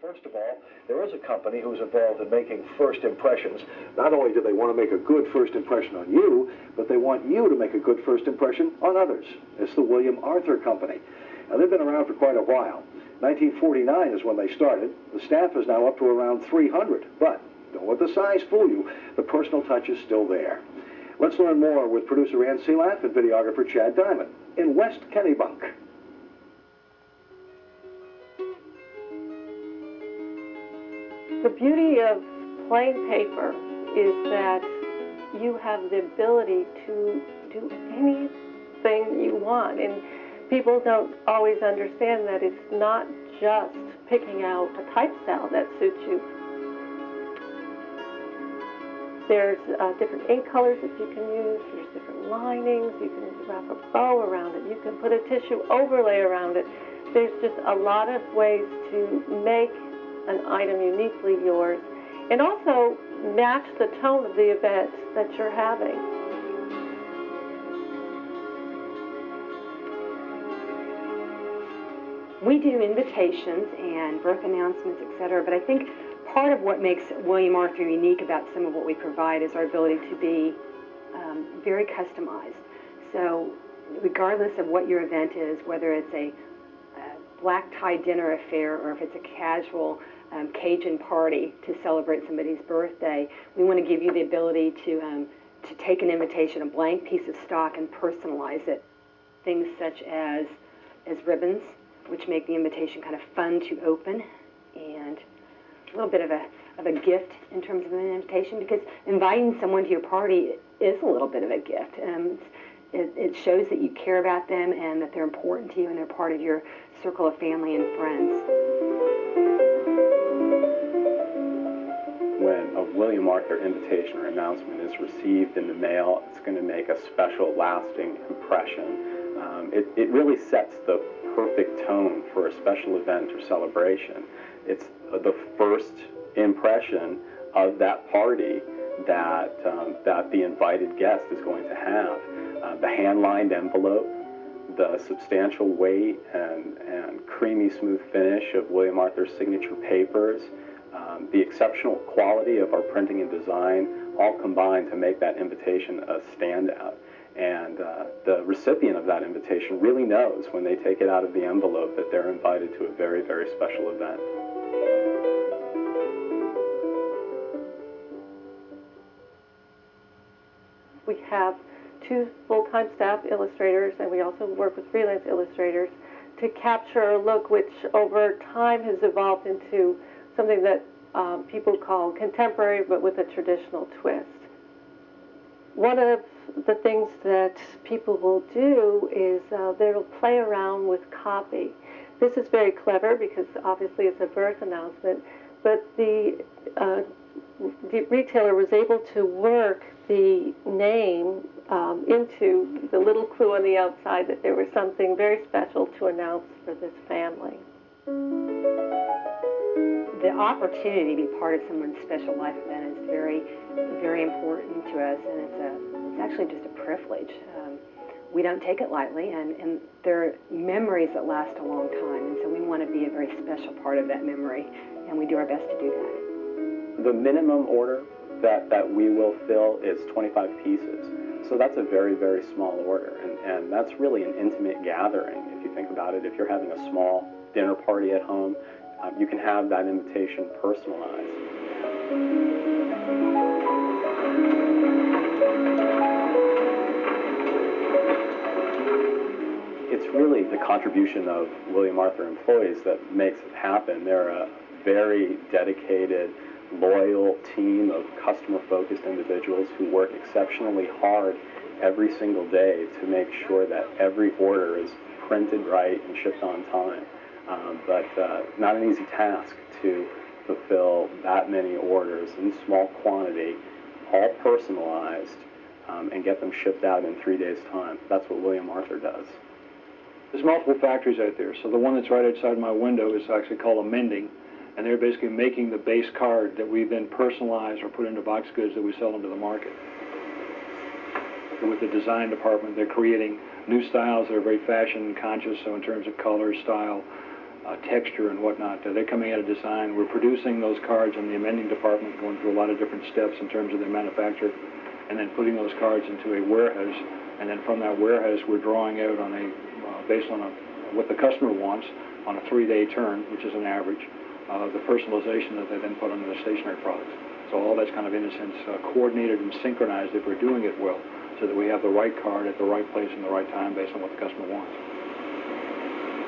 First of all, there is a company who's involved in making first impressions. Not only do they want to make a good first impression on you, but they want you to make a good first impression on others. It's the William Arthur Company. Now, they've been around for quite a while. 1949 is when they started. The staff is now up to around 300. But don't let the size fool you. The personal touch is still there. Let's learn more with producer Ann Seelaff and videographer Chad Diamond in West Kennebunk. The beauty of plain paper is that you have the ability to do anything you want, and people don't always understand that it's not just picking out a typestyle that suits you. There's different ink colors that you can use, there's different linings, you can wrap a bow around it, you can put a tissue overlay around it. There's just a lot of ways to make an item uniquely yours, and also match the tone of the event that you're having. We do invitations and birth announcements, etc., but I think part of what makes William Arthur unique about some of what we provide is our ability to be very customized. So regardless of what your event is, whether it's a black tie dinner affair or if it's a casual Cajun party to celebrate somebody's birthday, we want to give you the ability to take an invitation, a blank piece of stock, and personalize it. Things such as ribbons, which make the invitation kind of fun to open, and a little bit of a gift in terms of an invitation, because inviting someone to your party is a little bit of a gift. It shows that you care about them and that they're important to you and they're part of your circle of family and friends. When a William Arthur invitation or announcement is received in the mail, it's going to make a special, lasting impression. It really sets the perfect tone for a special event or celebration. It's the first impression of that party that the invited guest is going to have. The hand-lined envelope, the substantial weight and creamy smooth finish of William Arthur's signature papers, the exceptional quality of our printing and design all combine to make that invitation a standout. And the recipient of that invitation really knows when they take it out of the envelope that they're invited to a very, very special event. We have 2 full-time staff illustrators, and we also work with freelance illustrators to capture a look which over time has evolved into something that people call contemporary, but with a traditional twist. One of the things that people will do is they'll play around with copy. This is very clever because obviously it's a birth announcement, but the retailer was able to work the name into the little clue on the outside that there was something very special to announce for this family. The opportunity to be part of someone's special life event is very, very important to us, and it's actually just a privilege. We don't take it lightly, and they're memories that last a long time, and so we want to be a very special part of that memory, and we do our best to do that. The minimum order that we will fill is 25 pieces. So that's a very, very small order, and that's really an intimate gathering. If you think about it, if you're having a small dinner party at home, you can have that invitation personalized. It's really the contribution of William Arthur employees that makes it happen. They're a very dedicated, loyal team of customer-focused individuals who work exceptionally hard every single day to make sure that every order is printed right and shipped on time. But not an easy task to fulfill that many orders in small quantity, all personalized, and get them shipped out in 3 days' time. That's what William Arthur does. There's multiple factories out there. So the one that's right outside my window is actually called a mending, and they're basically making the base card that we then personalize or put into box goods that we sell into the market. And with the design department, they're creating new styles that are very fashion conscious, so in terms of color, style, texture and whatnot. They're coming out of design. We're producing those cards in the amending department, going through a lot of different steps in terms of their manufacture, and then putting those cards into a warehouse. And then from that warehouse, we're drawing out on based on what the customer wants on a 3-day turn, which is an average, the personalization that they then put onto the stationery products. So all that's kind of, in a sense, coordinated and synchronized if we're doing it well, so that we have the right card at the right place and the right time based on what the customer wants.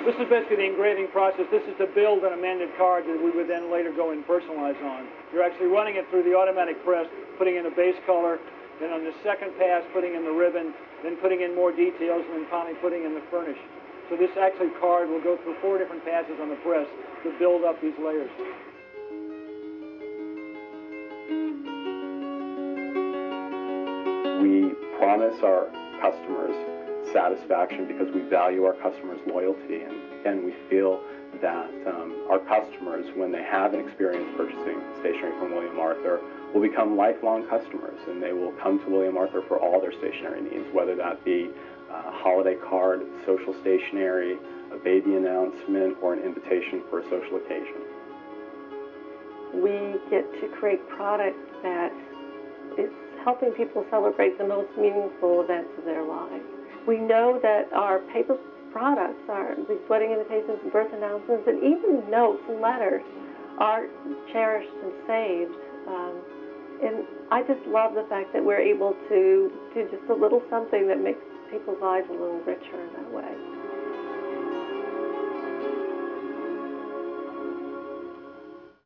This is basically the engraving process. This is to build an amended card that we would then later go and personalize on. You're actually running it through the automatic press, putting in a base color, then on the second pass putting in the ribbon, then putting in more details, and then finally putting in the furnish. So this actually card will go through 4 different passes on the press to build up these layers. We promise our customers satisfaction because we value our customers' loyalty, and we feel that our customers, when they have an experience purchasing stationery from William Arthur, will become lifelong customers, and they will come to William Arthur for all their stationery needs, whether that be a holiday card, social stationery, a baby announcement, or an invitation for a social occasion. We get to create product that is helping people celebrate the most meaningful events of their lives. We know that our paper products, these wedding invitations and birth announcements, and even notes and letters are cherished and saved. And I just love the fact that we're able to do just a little something that makes people's lives a little richer in that way.